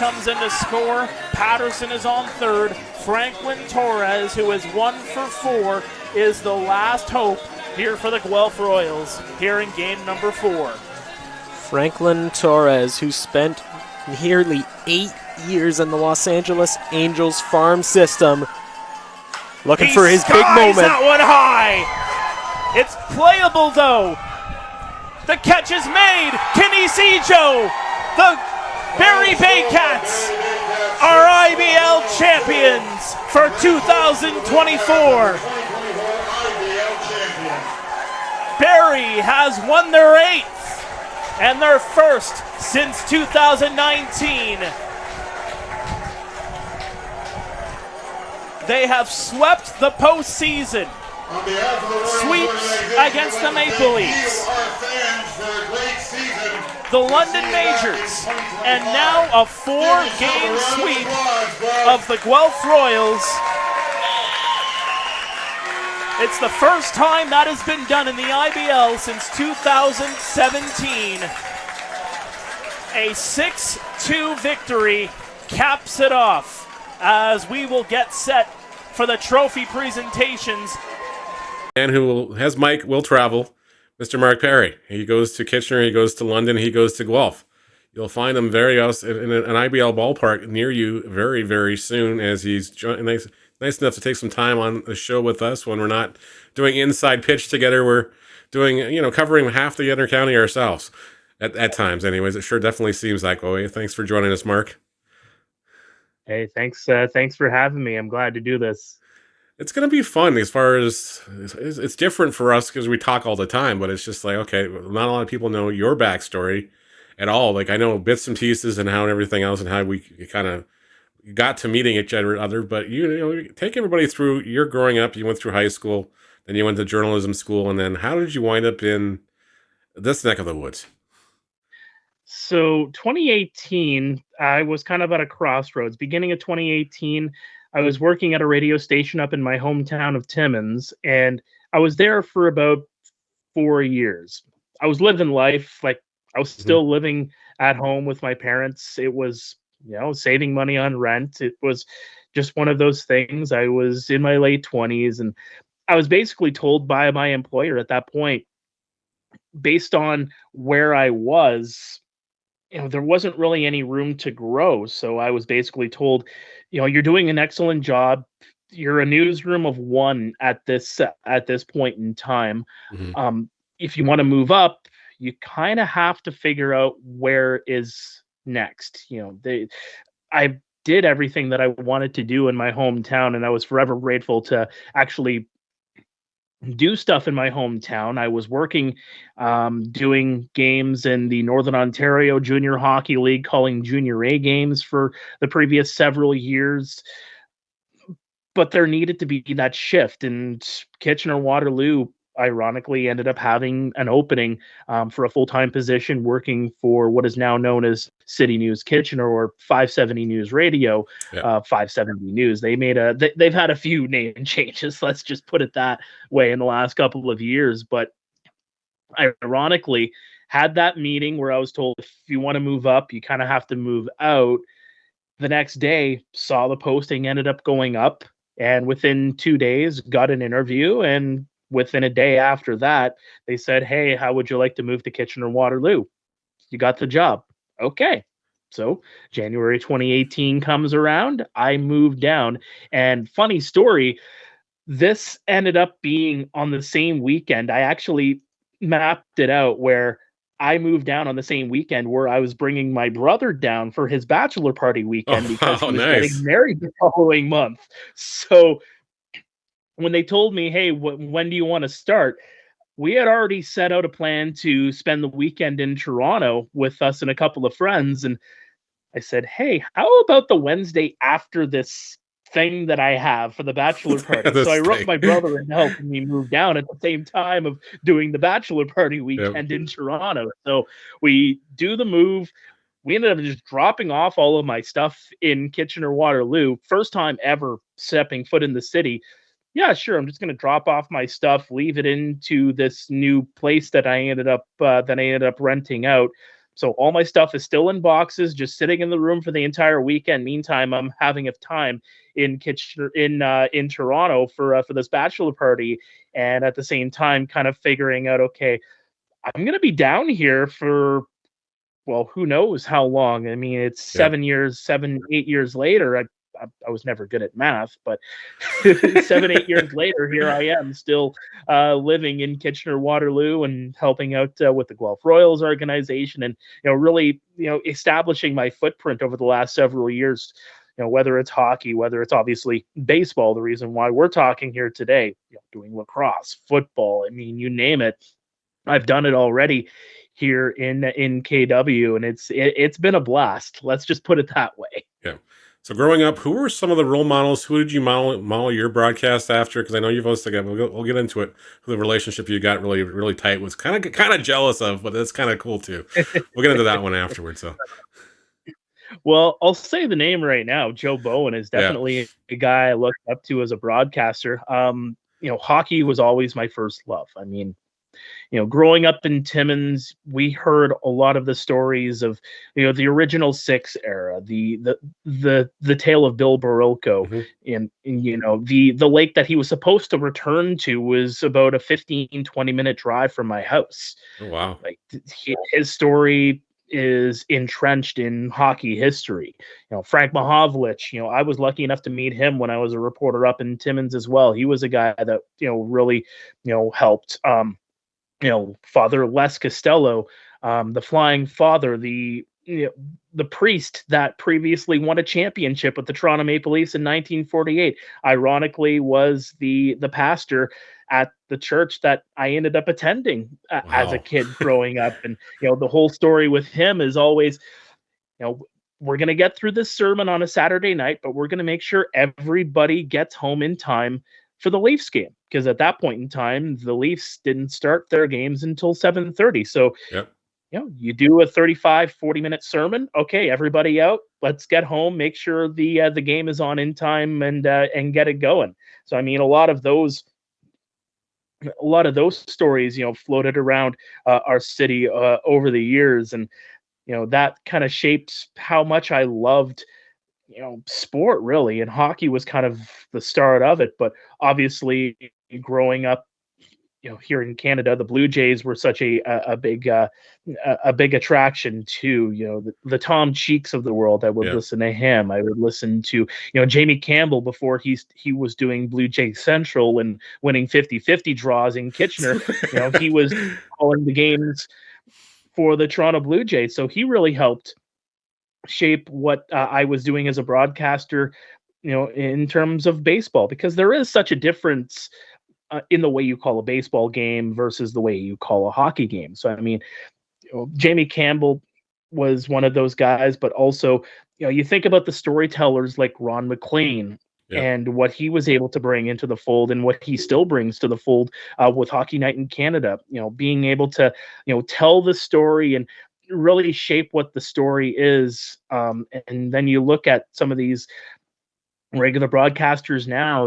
comes in to score. Patterson is on third. Franklin Torres, who is 1 for 4, is the last hope here for the Guelph Royals here in game number 4. Franklin Torres, who spent nearly 8 years in the Los Angeles Angels farm system, looking for his big moment. That one high. It's playable though. The catch is made. Can he see Joe? The Barrie Bay Cats are IBL champions for 2024. Barrie has won their 8th and their first since 2019. They have swept the postseason. Sweeps against the Maple Leafs, the London Majors, and now a 4-game sweep of the Guelph Royals. It's the first time that has been done in the IBL since 2017. A 6-2 victory caps it off as we will get set for the trophy presentations. And who has Mike will travel, Mr. Mark Pare. He goes to Kitchener, he goes to London, he goes to Guelph. You'll find him in an IBL ballpark near you very, very soon, as he's nice enough to take some time on the show with us when we're not doing inside pitch together. We're doing, covering half the other county ourselves at times. Anyways, it sure definitely seems that way. Thanks for joining us, Mark. Hey, thanks for having me. I'm glad to do this. It's going to be fun as far as it's different for us because we talk all the time, but it's just like, okay, not a lot of people know your backstory at all. Like, I know bits and pieces and how and everything else and how we kind of got to meeting each other, but you take everybody through your growing up. You went through high school, then you went to journalism school, and then how did you wind up in this neck of the woods? So 2018, I was kind of at a crossroads. Beginning of 2018, I was working at a radio station up in my hometown of Timmins, and I was there for about 4 years. I was living life, like I was still living at home with my parents. It was, saving money on rent. It was just one of those things. I was in my late 20s, and I was basically told by my employer at that point, based on where I was, there wasn't really any room to grow. So I was basically told, you're doing an excellent job. You're a newsroom of one at this point in time. If you want to move up, you kind of have to figure out where is next. I did everything that I wanted to do in my hometown, and I was forever grateful to actually do stuff in my hometown. I was working, doing games in the Northern Ontario Junior Hockey League, calling Junior A games for the previous several years. But there needed to be that shift, and Kitchener-Waterloo, ironically, ended up having an opening for a full-time position working for what is now known as City News Kitchener, or 570 News Radio. 570 News. They've had a few name changes, let's just put it that way, in the last couple of years. But ironically, had that meeting where I was told, if you want to move up, you kind of have to move out. The next day, saw the posting, ended up going up, and within 2 days, got an interview, and within a day after that, they said, hey, how would you like to move to Kitchener-Waterloo? You got the job. Okay. So January 2018 comes around. I moved down. And funny story, this ended up being on the same weekend. I actually mapped it out where I moved down on the same weekend where I was bringing my brother down for his bachelor party weekend because he was getting married the following month. So when they told me, hey, when do you want to start? We had already set out a plan to spend the weekend in Toronto with us and a couple of friends. And I said, hey, how about the Wednesday after this thing that I have for the bachelor party? So I wrote my brother and helped me move down at the same time of doing the bachelor party weekend in Toronto. So we do the move. We ended up just dropping off all of my stuff in Kitchener-Waterloo. First time ever stepping foot in the city. Yeah, sure. I'm just going to drop off my stuff, leave it into this new place that I ended up renting out. So all my stuff is still in boxes, just sitting in the room for the entire weekend. Meantime, I'm having a time in Kitchener, in Toronto for this bachelor party, and at the same time, kind of figuring out, okay, I'm gonna be down here for, well, who knows how long. I mean, it's Yep. 8 years later. I was never good at math, but 7, 8 years later, here I am still living in Kitchener Waterloo and helping out with the Guelph Royals organization, and really establishing my footprint over the last several years. Whether it's hockey, whether it's obviously baseball, the reason why we're talking here today, doing lacrosse, football, I mean, you name it, I've done it already here in KW, and it's been a blast. Let's just put it that way. Yeah. So growing up, who were some of the role models? Who did you model your broadcast after? Because I know you've also got. We'll get into it. The relationship you got really tight was kind of jealous of, but that's kind of cool too. We'll get into that one afterwards. So Well, I'll say the name right now. Joe Bowen is yeah. definitely a guy I looked up to as a broadcaster. Hockey was always my first love. I mean, growing up in Timmins, we heard a lot of the stories of, the original Six era, the tale of Bill Barilko, Mm-hmm. and the lake that he was supposed to return to was about a 15-20 minute drive from my house. Oh wow. Like his story is entrenched in hockey history. Frank Mahovlich, I was lucky enough to meet him when I was a reporter up in Timmins as well. He was a guy that, really, helped. Father Les Costello, the Flying Father, the priest that previously won a championship with the Toronto Maple Leafs in 1948, ironically was the pastor at the church that I ended up attending as a Wow. kid growing up. And the whole story with him is always, we're going to get through this sermon on a Saturday night, but we're going to make sure everybody gets home in time for the Leafs game, because at that point in time the Leafs didn't start their games until 7:30. So Yep. you do a 35-40 minute sermon, okay, everybody out, let's get home, make sure the game is on in time, and get it going. So I mean, a lot of those stories floated around our city over the years, and that kind of shaped how much I loved sport, really. And hockey was kind of the start of it. But obviously, growing up, here in Canada, the Blue Jays were such a big attraction too. The Tom Cheeks of the world. I would Yep. listen to him. I would listen to Jamie Campbell before he was doing Blue Jay Central and winning 50-50 draws in Kitchener. He was calling the games for the Toronto Blue Jays, so he really helped shape what I was doing as a broadcaster, in terms of baseball, because there is such a difference in the way you call a baseball game versus the way you call a hockey game. So, I mean, Jamie Campbell was one of those guys, but also, you think about the storytellers like Ron McLean Yep. and what he was able to bring into the fold, and what he still brings to the fold with Hockey Night in Canada, being able to, tell the story and really shape what the story is. And then you look at some of these regular broadcasters now,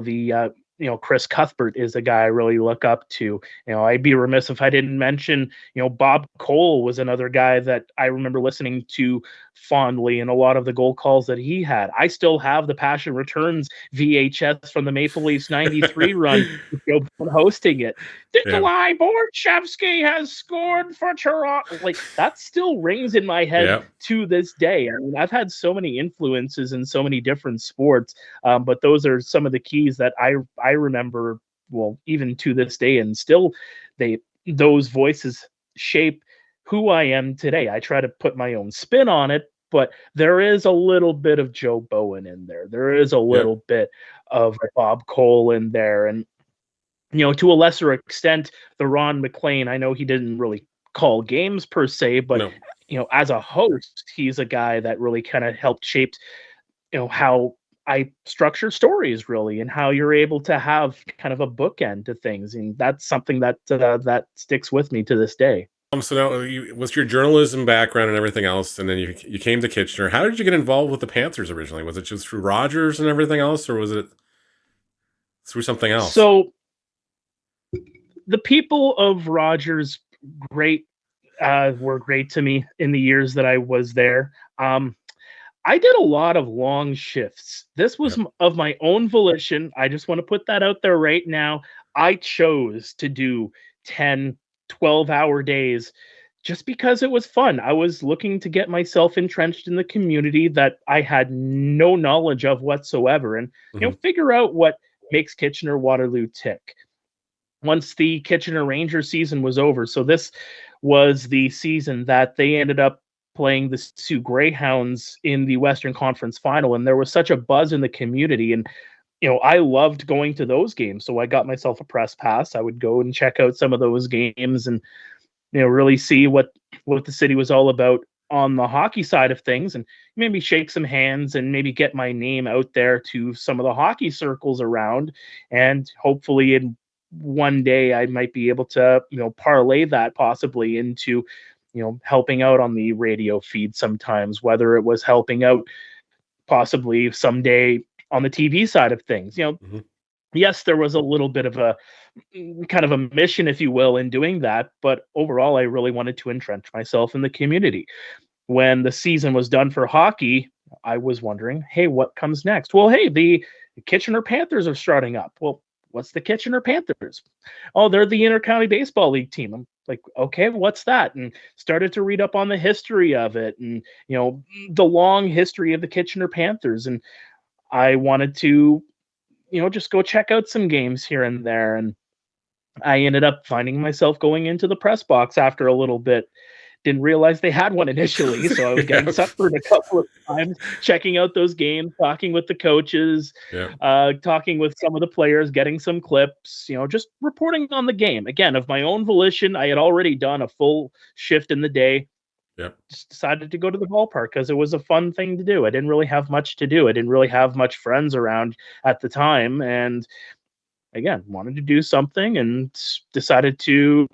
Chris Cuthbert is a guy I really look up to. I'd be remiss if I didn't mention, Bob Cole was another guy that I remember listening to fondly, and a lot of the goal calls that he had. I still have the Passion Returns VHS from the Maple Leafs 93 run, with Joe Biden hosting it. Yeah. Nikolai Borchevsky has scored for Toronto. Like, that still rings in my head Yep. to this day. I mean, I've had so many influences in so many different sports, but those are some of the keys that I remember, well, even to this day, and still those voices shape who I am today. I try to put my own spin on it, but there is a little bit of Joe Bowen in there. There is a Yep. little bit of Bob Cole in there, and to a lesser extent, the Ron McLean. I know he didn't really call games per se, but No. as a host, he's a guy that really kind of helped shape, how I structure stories, really, and how you're able to have kind of a bookend to things, and that's something that that sticks with me to this day. So now, with your journalism background and everything else, and then you came to Kitchener. How did you get involved with the Panthers originally? Was it just through Rogers and everything else, or was it through something else? So the people of Rogers, great were great to me in the years that I was there. I did a lot of long shifts. This was Yep. of my own volition. I just want to put that out there right now. I chose to do 10, 12-hour days just because it was fun. I was looking to get myself entrenched in the community that I had no knowledge of whatsoever, and Hmm. figure out what makes Kitchener Waterloo tick. Once the Kitchener Rangers season was over, so this was the season that they ended up playing the Sioux Greyhounds in the Western Conference Final, and there was such a buzz in the community. And I loved going to those games, so I got myself a press pass. I would go and check out some of those games, and really see what the city was all about on the hockey side of things, and maybe shake some hands and maybe get my name out there to some of the hockey circles around. And hopefully in one day I might be able to parlay that possibly into helping out on the radio feed sometimes, whether it was helping out possibly someday on the TV side of things. Hmm. Yes, there was a little bit of a kind of a mission, if you will, in doing that. But overall, I really wanted to entrench myself in the community. When the season was done for hockey, I was wondering, hey, what comes next? Well, hey, the Kitchener Panthers are starting up. Well, what's the Kitchener Panthers? Oh, they're the Intercounty Baseball League team. I'm like, okay, what's that? And started to read up on the history of it, and the long history of the Kitchener Panthers. And I wanted to, just go check out some games here and there. And I ended up finding myself going into the press box after a little bit. Didn't realize they had one initially, so I was getting Yeah. suppered a couple of times, checking out those games, talking with the coaches, Yeah. talking with some of the players, getting some clips, just reporting on the game. Again, of my own volition, I had already done a full shift in the day. Yeah. Just decided to go to the ballpark because it was a fun thing to do. I didn't really have much to do. I didn't really have much friends around at the time, and again, wanted to do something and decided to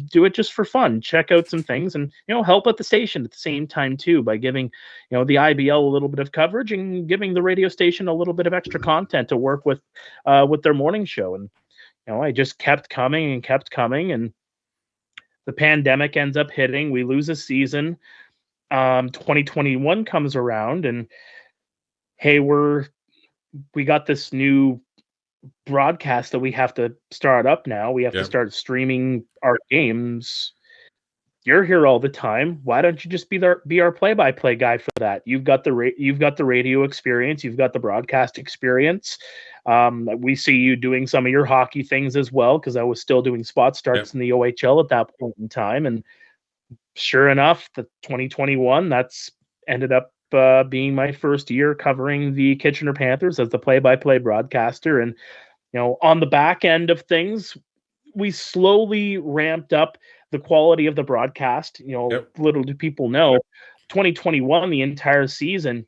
do it just for fun, check out some things, and help at the station at the same time too, by giving the IBL a little bit of coverage and giving the radio station a little bit of extra content to work with their morning show. And I just kept coming and kept coming, and the pandemic ends up hitting. We lose a season. 2021 comes around, and hey, we got this new broadcast that we have to start up now. We have to Yeah. start streaming our games. You're here all the time. Why don't you just be our play-by-play guy for that? You've got the radio experience. You've got the broadcast experience. We see you doing some of your hockey things as well, because I was still doing spot Yeah. starts in the OHL at that point in time. And sure enough, the 2021 that's ended up being my first year covering the Kitchener Panthers as the play-by-play broadcaster. And on the back end of things, we slowly ramped up the quality of the broadcast. Yep. Little do people know, 2021, the entire season,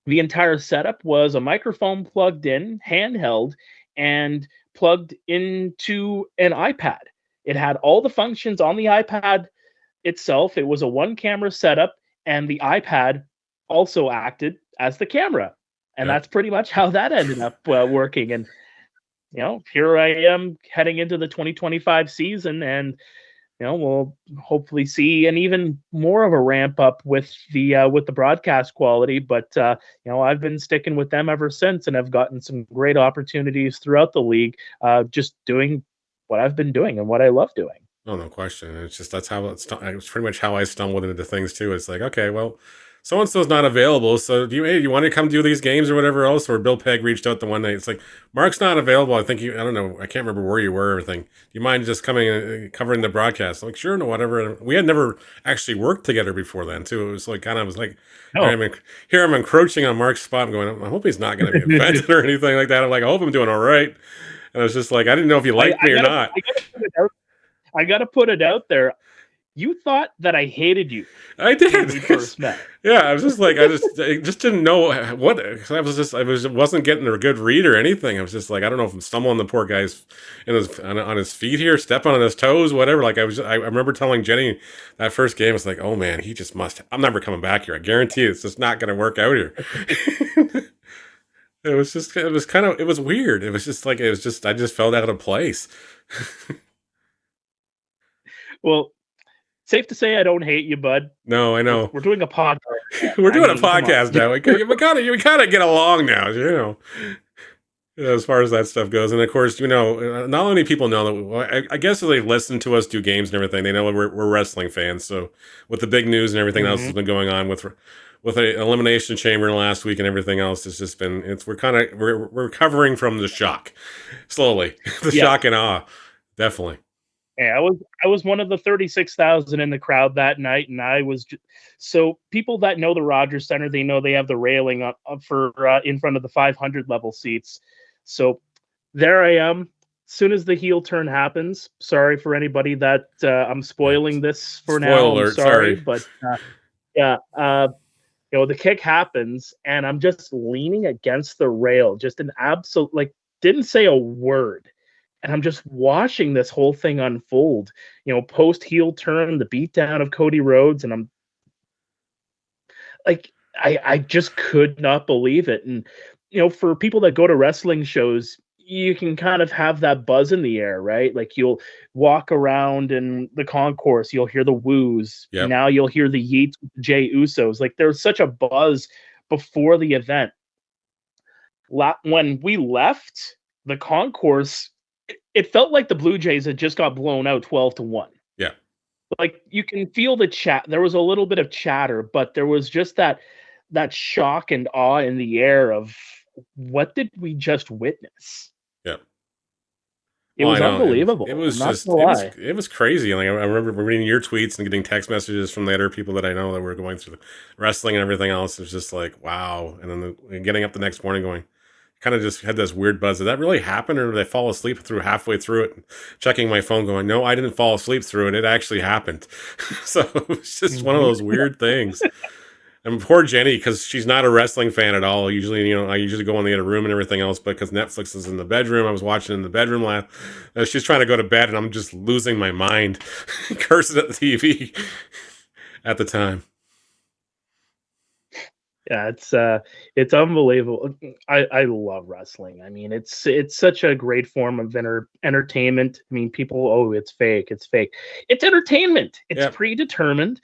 the entire setup was a microphone plugged in, handheld, and plugged into an iPad. It had all the functions on the iPad itself. It was a one camera setup, and the iPad also acted as the camera. And Yep. that's pretty much how that ended up working. And here I am heading into the 2025 season, and we'll hopefully see an even more of a ramp up with the broadcast quality. But I've been sticking with them ever since, and I've gotten some great opportunities throughout the league, just doing what I've been doing and what I love doing. Oh, no question. It's just that's how it's pretty much how I stumbled into things too. It's like, okay, well, so and so's not available. So do you want to come do these games or whatever else? Or Bill Pegg reached out the one night. It's like, Mark's not available. I don't know. I can't remember where you were or everything. Do you mind just coming and covering the broadcast? I'm like, sure, no, whatever. We had never actually worked together before then too. It was like kind of was like, No. here I'm encroaching on Mark's spot. I'm going, I hope he's not going to be offended or anything like that. I'm like, I hope I'm doing all right. And I was just like, I didn't know if you liked me or not. I gotta put it out there. You thought that I hated you I when we did. first met. Yeah, I was just like, I just didn't know what. 'Cause wasn't getting a good read or anything. I was just like, I don't know if I'm stumbling the poor guy's on his feet here, stepping on his toes, whatever. Like I remember telling Jenny that first game, I was like, oh man, he just must. I'm never coming back here. I guarantee it's just not going to work out here. It was weird. It was just like, I just felt out of place. Well, safe to say I don't hate you, bud. No, I know. We're doing a podcast. We're doing a come on. podcast now. We gotta get along now, as far as that stuff goes. And of course, not only people know that, I guess if they listen to us do games and everything, they know we're wrestling fans. So with the big news and everything else that's been going on with the Elimination Chamber last week and everything else, it's just been, we're recovering from the shock slowly. Shock and awe, definitely. Yeah, I was one of the 36,000 in the crowd that night, and I was so people that know the Rogers Center, they know they have the railing up for in front of the 500 level seats. So there I am. Soon as the heel turn happens, sorry for anybody that I'm spoiling this for now. Alert, I'm sorry, but the kick happens, and I'm just leaning against the rail, just an absolute didn't say a word. And I'm just watching this whole thing unfold, post heel turn, the beatdown of Cody Rhodes. And I'm like, I just could not believe it. And, for people that go to wrestling shows, you can kind of have that buzz in the air, right? Like you'll walk around in the concourse, you'll hear the woos. Yep. Now you'll hear the yeets with the Jey Usos. Like there's such a buzz before the event. When we left the concourse, it felt like the Blue Jays had just got blown out 12-1. Yeah. Like you can feel the chat. There was a little bit of chatter, but there was just that shock and awe in the air of what did we just witness? Yeah. It was unbelievable. It was crazy. Like I remember reading your tweets and getting text messages from the other people that I know that were going through the wrestling and everything else. It was just like, wow. And then getting up the next morning going, kind of just had this weird buzz. Did that really happen, or did I fall asleep halfway through it? And checking my phone, going, "No, I didn't fall asleep through it. It actually happened." So it's just one of those weird things. And poor Jenny, because she's not a wrestling fan at all. Usually, I usually go in the other room and everything else, but because Netflix is in the bedroom, I was watching in the bedroom last. She's trying to go to bed, and I'm just losing my mind, cursing at the TV at the time. Yeah, it's unbelievable. I love wrestling. I mean, it's such a great form of entertainment. I mean, people, it's fake. It's fake. It's entertainment. It's predetermined.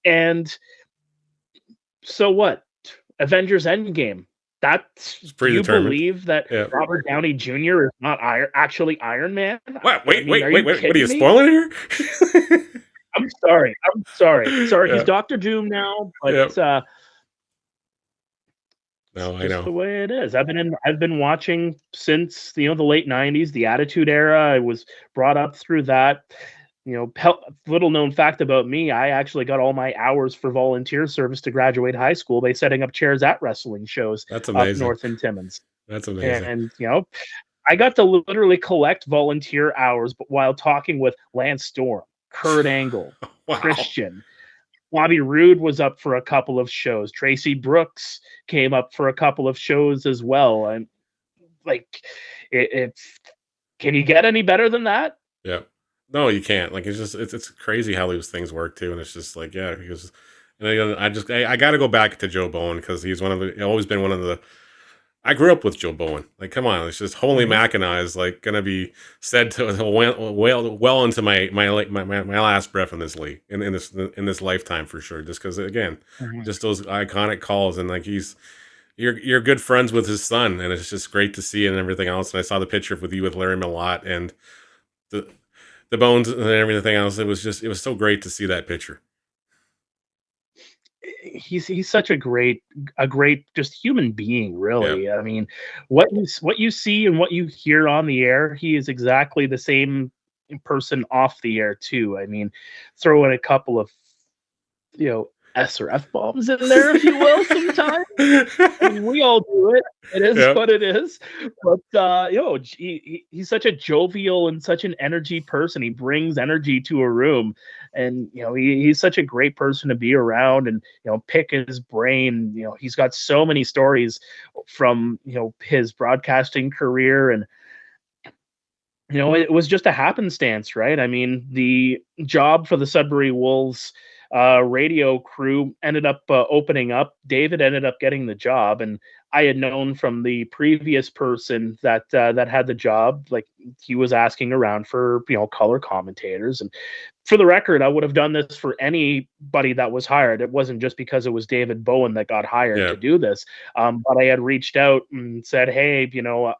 And so what? Avengers Endgame. That's predetermined. You believe that Robert Downey Jr. is not actually Iron Man? What? Wait. What are you spoiling here? I'm sorry. Sorry. He's Dr. Doom now, but no, I know the way it is. I've been watching since the late '90s, the Attitude Era. I was brought up through that. Little known fact about me: I actually got all my hours for volunteer service to graduate high school by setting up chairs at wrestling shows. That's amazing. Up north in Timmins. That's amazing. And I got to literally collect volunteer hours, but while talking with Lance Storm, Kurt Angle, Christian. Bobby Roode was up for a couple of shows. Tracy Brooks came up for a couple of shows as well. And can you get any better than that? Yeah. No, you can't. Like it's crazy how those things work too. And it's just like, because I got to go back to Joe Bowen, because he's always been one of the. I grew up with Joe Bowen. Like, come on, it's just Holy Mackinac is like gonna be said to well into my last breath in this league, in this lifetime for sure. Just because again, just those iconic calls, and like you're good friends with his son, and it's just great to see and everything else. And I saw the picture with you with Larry Millot and the Bones and everything else. It was so great to see that picture. He's such a great just human being, really. Yeah. I mean, what you see and what you hear on the air, he is exactly the same person off the air too. I mean, throw in a couple of S or F bombs in there, if you will, sometimes. I mean, we all do it. It is what it is. But he's such a jovial and such an energy person. He brings energy to a room, and he's such a great person to be around, and pick his brain. He's got so many stories from his broadcasting career, and it was just a happenstance, right? I mean, the job for the Sudbury Wolves radio crew ended up opening up. David ended up getting the job, and I had known from the previous person that had the job, like he was asking around for color commentators, and for the record, I would have done this for anybody that was hired. It wasn't just because it was David Bowen that got hired Yeah. to do this. But I had reached out and said, hey,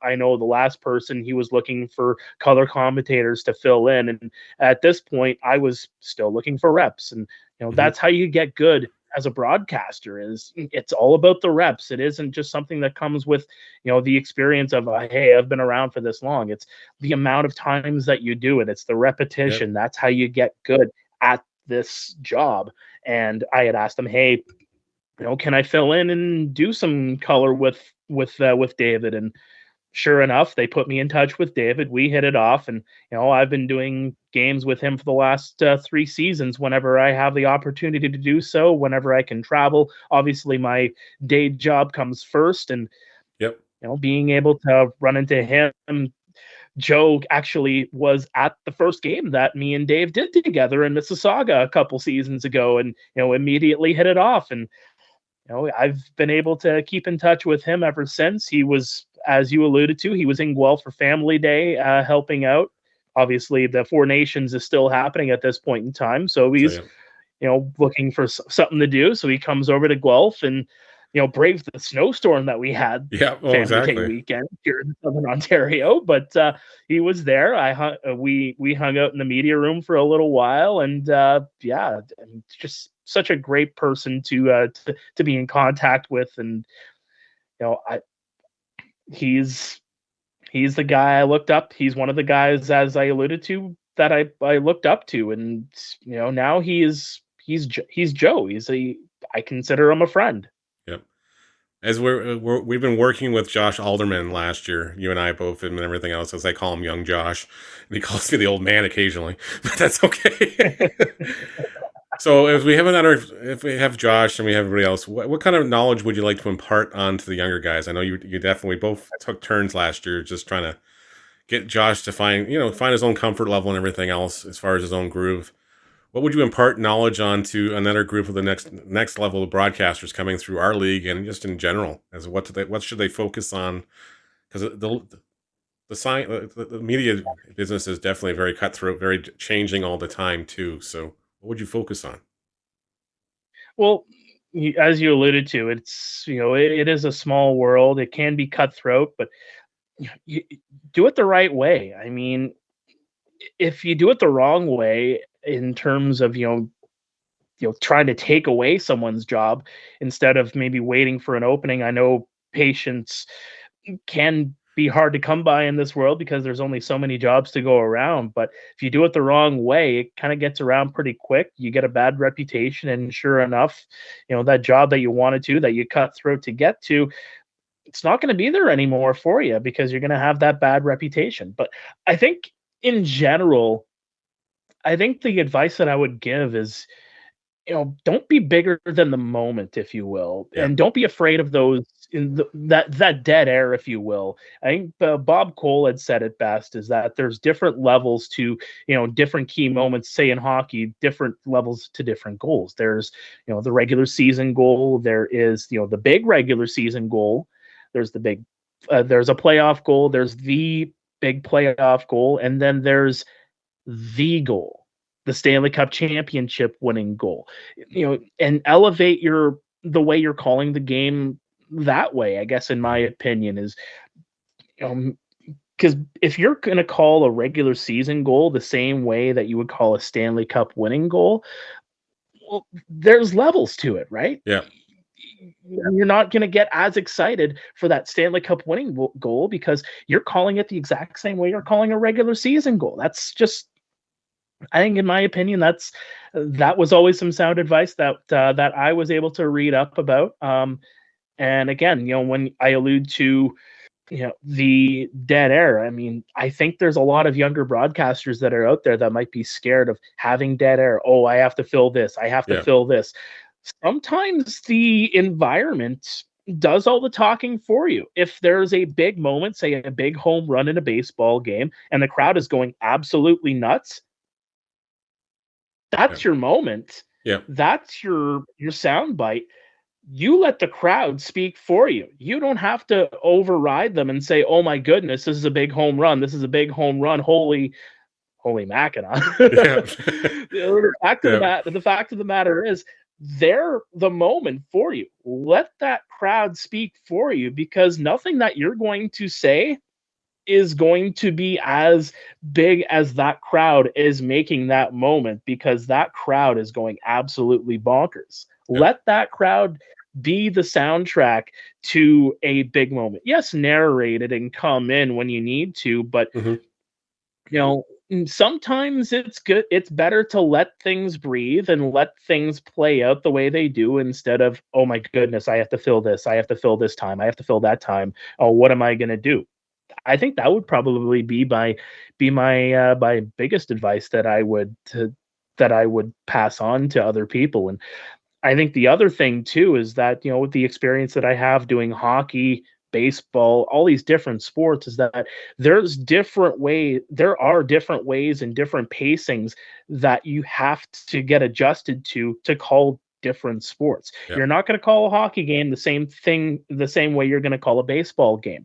I know the last person, he was looking for color commentators to fill in. And at this point, I was still looking for reps. And, that's how you get good as a broadcaster. Is it's all about the reps. It isn't just something that comes with, the experience of, hey, I've been around for this long. It's the amount of times that you do it. It's the repetition. That's how you get good at this job. And I had asked them, hey, can I fill in and do some color with David? And sure enough, they put me in touch with David. We hit it off, and I've been doing games with him for the last 3 seasons. Whenever I have the opportunity to do so, whenever I can travel, obviously my day job comes first, and being able to run into him. Joe actually was at the first game that me and Dave did together in Mississauga a couple seasons ago, and immediately hit it off. And I've been able to keep in touch with him ever since. He was, as you alluded to, he was in Guelph for Family Day, helping out. Obviously, the Four Nations is still happening at this point in time, so he's looking for something to do. So he comes over to Guelph and braves the snowstorm that we had Family Day weekend here in Southern Ontario. But he was there. We hung out in the media room for a little while, and just such a great person to be in contact with. And he's the guy I looked up. He's one of the guys, as I alluded to, that I looked up to. And now he's Joe. I consider him a friend. Yep. As we've been working with Josh Alderman last year, you and I both, and everything else, as I call him Young Josh, and he calls me the old man occasionally, but that's okay. So if we have Josh and we have everybody else, what kind of knowledge would you like to impart onto the younger guys? I know you definitely both took turns last year, just trying to get Josh to find his own comfort level and everything else as far as his own groove. What would you impart knowledge on to another group of the next level of broadcasters coming through our league and just in general? As what should they focus on? Because the media business is definitely very cutthroat, very changing all the time too. So what would you focus on? Well, as you alluded to, it's it is a small world. It can be cutthroat, but you do it the right way. I mean, if you do it the wrong way, in terms of trying to take away someone's job instead of maybe waiting for an opening. I know patience can be hard to come by in this world because there's only so many jobs to go around. But if you do it the wrong way, it kind of gets around pretty quick. You get a bad reputation, and sure enough, that job that you wanted to, that you cut throat to get to, it's not going to be there anymore for you because you're going to have that bad reputation. But I think in general, I think the advice that I would give is, don't be bigger than the moment, if you will, and don't be afraid of those that dead air, if you will. I think Bob Cole had said it best: is that there's different levels to different key moments. Say in hockey, different levels to different goals. There's the regular season goal. There is the big regular season goal. There's the big. There's a playoff goal. There's the big playoff goal, and then there's the goal, the Stanley Cup championship winning goal, and elevate the way you're calling the game that way, I guess, in my opinion, is, because if you're going to call a regular season goal the same way that you would call a Stanley Cup winning goal, well, there's levels to it, right? Yeah. You're not going to get as excited for that Stanley Cup winning goal because you're calling it the exact same way you're calling a regular season goal. That's just, I think, in my opinion, that was always some sound advice that I was able to read up about. And again, when I allude to the dead air, I mean, I think there's a lot of younger broadcasters that are out there that might be scared of having dead air. Oh, I have to fill this. I have to fill this. Sometimes the environment does all the talking for you. If there's a big moment, say a big home run in a baseball game, and the crowd is going absolutely nuts, that's your moment. Yeah. That's your sound bite. You let the crowd speak for you. You don't have to override them and say, "Oh my goodness, this is a big home run. This is a big home run. Holy." holy Mackinac. Yeah. The fact of the matter is, they're the moment for you. Let that crowd speak for you, because nothing that you're going to say is going to be as big as that crowd is making that moment, because that crowd is going absolutely bonkers. Yeah. Let that crowd be the soundtrack to a big moment. Yes, narrate it and come in when you need to, but Hmm. you know, sometimes it's better to let things breathe and let things play out the way they do, instead of, oh my goodness, I have to fill this, I have to fill this time, I have to fill that time. Oh, what am I going to do? I think that would probably be my biggest advice that I would pass on to other people. And I think the other thing too is that, with the experience that I have doing hockey, baseball, all these different sports, is that there are different ways and different pacings that you have to get adjusted to call different sports. Yeah. You're not going to call a hockey game the same way you're going to call a baseball game.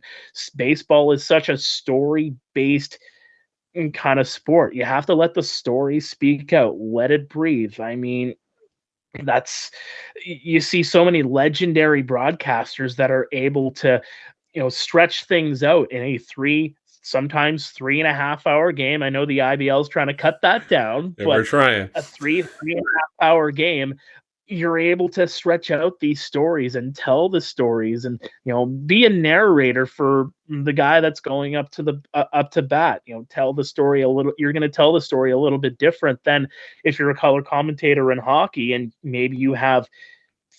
Baseball is such a story based kind of sport. You have to let the story speak out, let it breathe. I mean, that's you see so many legendary broadcasters that are able to, stretch things out in a sometimes 3.5 hour game. I know the IBL is trying to cut that down, Yeah, we're but trying. a 3.5 hour game, you're able to stretch out these stories and tell the stories, and be a narrator for the guy that's going up to bat. Tell the story a little. You're going to tell the story a little bit different than if you're a color commentator in hockey, and maybe you have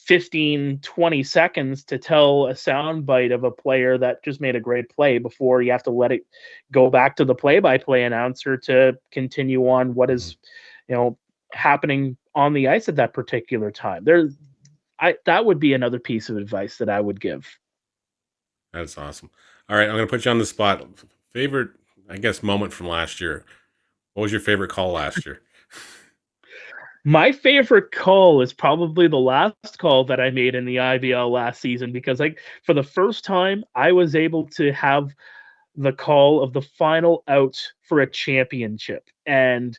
15-20 seconds to tell a sound bite of a player that just made a great play before you have to let it go back to the play-by-play announcer to continue on what Hmm. is happening on the ice at that particular time. That would be another piece of advice that I would give. That's awesome. All right, I'm going to put you on the spot. Favorite, I guess, moment from last year. What was your favorite call last year? My favorite call is probably the last call that I made in the IBL last season, because for the first time I was able to have the call of the final out for a championship. And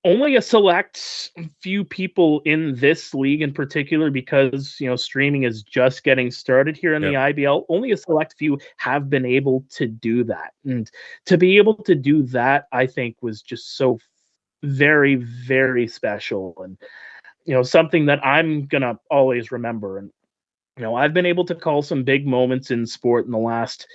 only a select few people in this league in particular, because streaming is just getting started here in Yeah. the IBL, only a select few have been able to do that. And to be able to do that, I think, was just so very, very special, and something that I'm gonna always remember. And I've been able to call some big moments in sport in the last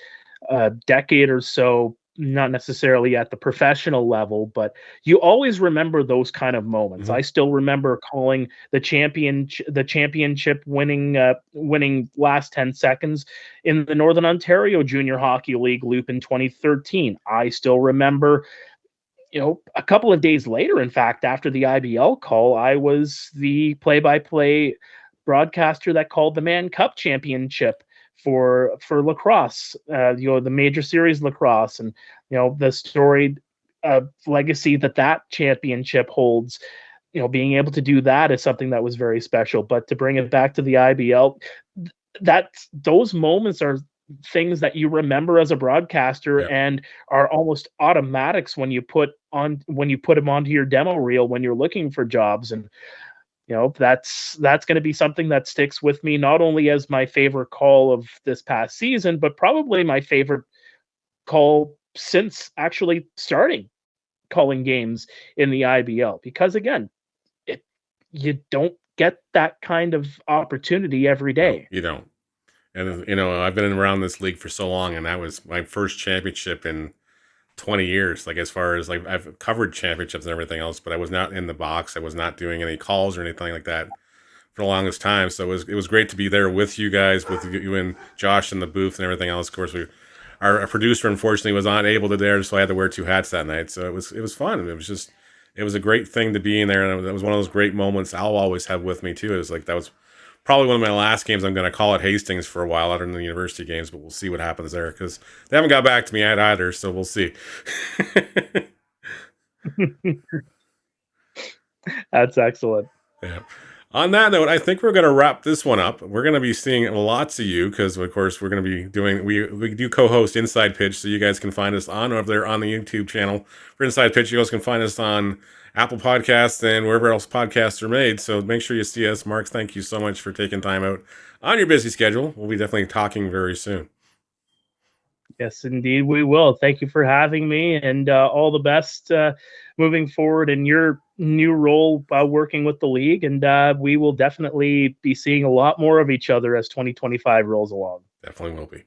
decade or so, not necessarily at the professional level, but you always remember those kind of moments. Hmm. I still remember calling the championship winning last 10 seconds in the Northern Ontario Junior Hockey League loop in 2013. I still remember, a couple of days later, in fact, after the IBL call, I was the play-by-play broadcaster that called the Mann Cup Championship for lacrosse, the Major Series lacrosse, and the storied legacy that championship holds. Being able to do that is something that was very special. But to bring it back to the IBL, those moments are things that you remember as a broadcaster, Yeah. and are almost automatics when you put them onto your demo reel when you're looking for jobs. And that's going to be something that sticks with me, not only as my favorite call of this past season, but probably my favorite call since actually starting calling games in the IBL, because again, it you don't get that kind of opportunity every No, day. you don't. And I've been around this league for so long, and that was my first championship in 20 years. Like, as far as, like, I've covered championships and everything else, but I was not in the box. I was not doing any calls or anything like that for the longest time. So it was great to be there with you guys, with you and Josh in the booth and everything else. Of course, our producer unfortunately was not able to there, so I had to wear two hats that night. So it was fun. It was a great thing to be in there, and that was one of those great moments I'll always have with me too. It was like, that was probably one of my last games I'm going to call at Hastings for a while, other than the university games, but we'll see what happens there, because they haven't got back to me yet either, so we'll see. That's excellent. Yeah. On that note, I think we're going to wrap this one up. We're going to be seeing lots of you because, of course, we're going to be doing, we do co-host Inside Pitch, so you guys can find us on over there on the YouTube channel for Inside Pitch. You guys can find us on Apple Podcasts and wherever else podcasts are made. So make sure you see us. Mark, thank you so much for taking time out on your busy schedule. We'll be definitely talking very soon. Yes, indeed, we will. Thank you for having me, and all the best moving forward in your new role working with the league. And we will definitely be seeing a lot more of each other as 2025 rolls along. Definitely will be.